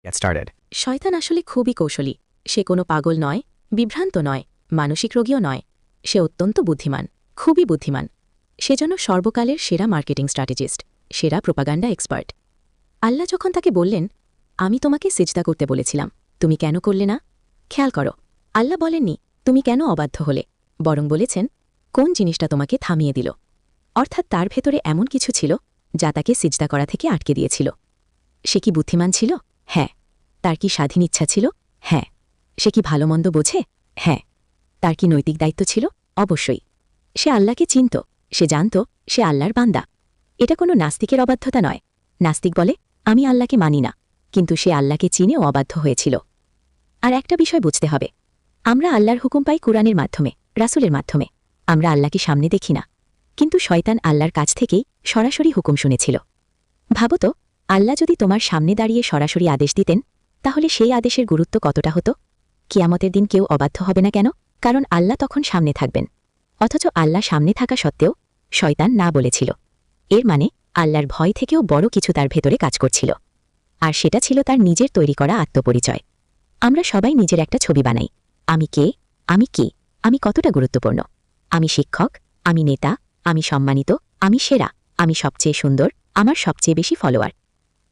Get started. শয়তান আসলে খুবই কৌশলী। সে কোনো পাগল নয়, বিভ্রান্ত নয়, মানসিক রোগীও নয়। সে অত্যন্ত বুদ্ধিমান, খুবই বুদ্ধিমান। সেজন্য সর্বকালের সেরা মার্কেটিং স্ট্র্যাটেজিস্ট, সেরা প্রোপাগান্ডা এক্সপার্ট। আল্লাহ যখন তাকে বললেন, আমি তোমাকে সিজদা করতে বলেছিলাম, তুমি কেন করলে না? খেয়াল করো, আল্লাহ বলেননি তুমি কেন অবাধ্য হলে, বরং বলেছেন কোন জিনিসটা তোমাকে থামিয়ে দিল। অর্থাৎ তার ভেতরে এমন কিছু ছিল যা তাকে সিজদা করা থেকে আটকে দিয়েছিল। সে কি বুদ্ধিমান ছিল? হ্যাঁ। তার কি স্বাধীন ইচ্ছা ছিল? হ্যাঁ। সে কি ভালো মন্দ বোঝে? হ্যাঁ। তার কি নৈতিক দায়িত্ব ছিল? অবশ্যই। সে আল্লাহকে চিনত, সে জানত সে আল্লাহর বান্দা। এটা কোনো নাস্তিকের অবাধ্যতা নয়। নাস্তিক বলে আমি আল্লাহকে মানি না, কিন্তু সে আল্লাহকে চিনেও অবাধ্য হয়েছিল। আর একটা বিষয় বুঝতে হবে, আমরা আল্লাহর হুকুম পাই কুরআনের মাধ্যমে, রাসূলের মাধ্যমে। আমরা আল্লাহকে সামনে দেখি না, কিন্তু শয়তান আল্লাহর কাছ থেকেই সরাসরি হুকুম শুনেছিল। ভাবো তো, আল্লাহ যদি তোমার সামনে দাঁড়িয়ে সরাসরি আদেশ দিতেন, তাহলে সেই আদেশের গুরুত্ব কতটা হতো? কিয়ামতের দিন কেউ অবাধ্য হবে না কেন? কারণ আল্লাহ তখন সামনে থাকবেন। অথচ আল্লাহ সামনে থাকা সত্ত্বেও শয়তান না বলেছিল। এর মানে আল্লাহর ভয় থেকেও বড় কিছু তার ভেতরে কাজ করছিল। আর সেটা ছিল তার নিজের তৈরি করা আত্মপরিচয়। আমরা সবাই নিজের একটা ছবি বানাই। আমি কে? আমি কি? আমি কতটা গুরুত্বপূর্ণ? আমি শিক্ষক, আমি নেতা, আমি সম্মানিত, আমি সেরা, আমি সবচেয়ে সুন্দর, আমার সবচেয়ে বেশি ফলোয়ার।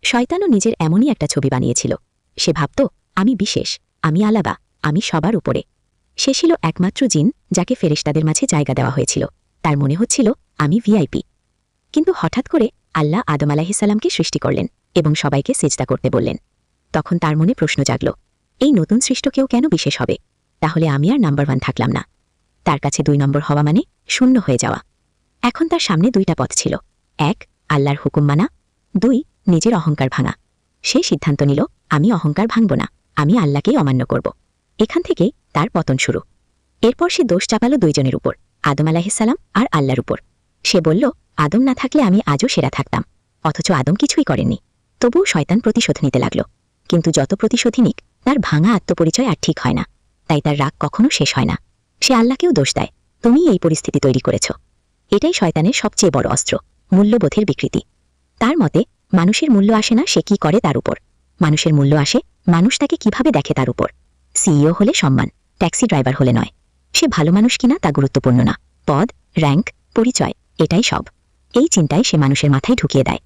শয়তানও নিজের এমনই একটা ছবি বানিয়েছিল। সে ভাবত আমি বিশেষ, আমি আলাদা, আমি সবার উপরে। সে ছিল একমাত্র জিন যাকে ফেরেশতাদের মাঝে জায়গা দেওয়া হয়েছিল। তার মনে হচ্ছিল আমি ভিআইপি। কিন্তু হঠাৎ করে আল্লাহ আদম আলাইহিসসালামকে সৃষ্টি করলেন এবং সবাইকে সিজদা করতে বললেন। তখন তার মনে প্রশ্ন জাগল, এই নতুন সৃষ্ট কেউ কেন বিশেষ হবে? তাহলে আমি আর নাম্বার 1 থাকলাম না। তার কাছে 2 নম্বর হওয়া মানে শূন্য হয়ে যাওয়া। এখন তার সামনে 2টা পথ ছিল। 1, আল্লাহর হুকুম মানা। 2, নিজের অহংকার ভাঙা। সে সিদ্ধান্ত নিল আমি অহংকার ভাঙব না, আমি আল্লাহকেই অমান্য করব। এখান থেকেই তার পতন শুরু। এরপর সে দোষ চাপাল 2 জনের উপর, আদম আলাইহিসসালাম আর আল্লাহর উপর। সে বলল আদম না থাকলে আমি আজও সেরা থাকতাম। অথচ আদম কিছুই করেননি। তবুও শয়তান প্রতিশোধ নিতে লাগল। কিন্তু যত প্রতিশোধই নিক, তার ভাঙা আত্মপরিচয় আর ঠিক হয় না। তাই তার রাগ কখনো শেষ হয় না। সে আল্লাহকেও দোষ দেয়, তুমি এই পরিস্থিতি তৈরি করেছ। এটাই শয়তানের সবচেয়ে বড় অস্ত্র, মূল্যবোধের বিকৃতি। তার মতে মানুষের মূল্য আসে না সে কি করে তার উপর, মানুষের মূল্য আসে মানুষ তাকে কিভাবে দেখে তার উপর। সিইও হলে সম্মান, ট্যাক্সি ড্রাইভার হলে নয়। সে ভালো মানুষ কিনা তা গুরুত্বপূর্ণ না, পদ, র্যাঙ্ক, পরিচয়, এটাই সব। এই চিন্তায় সে মানুষের মাথায় ঢুকিয়ে দেয়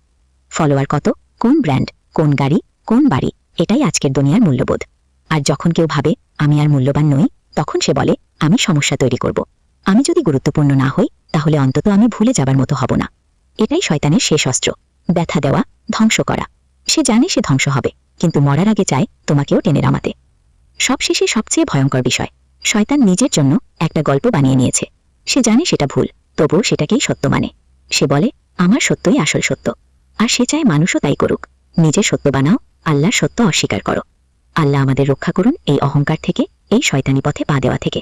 ফলোয়ার কত, কোন ব্র্যান্ড, কোন গাড়ি, কোন বাড়ি, এটাই আজকের দুনিয়ার মূল্যবোধ। আর যখন কেউ ভাবে আমি আর মূল্যবান নই, তখন সে বলে আমি সমস্যা তৈরি করব। আমি যদি গুরুত্বপূর্ণ না হই, তাহলে অন্তত আমি ভুলে যাবার মতো হব না। এটাই শয়তানের শেষ অস্ত্র, ব্যথা দেওয়া, ধ্বংস করা। সে জানে সে ধ্বংস হবে, কিন্তু মরার আগে চায় তোমাকেও টেনে নামাতে। সবশেষে সবচেয়ে ভয়ঙ্কর বিষয়, শয়তান নিজের জন্য একটা গল্প বানিয়ে নিয়েছে। সে জানে সেটা ভুল, তবুও সেটাকেই সত্য মানে। সে বলে আমার সত্যই আসল সত্য। আর সে চায় মানুষও তাই করুক। নিজের সত্য বানাও, আল্লাহর সত্য অস্বীকার করো। আল্লাহ আমাদের রক্ষা করুন এই অহংকার থেকে, এই শয়তানি পথে পা দেওয়া থেকে।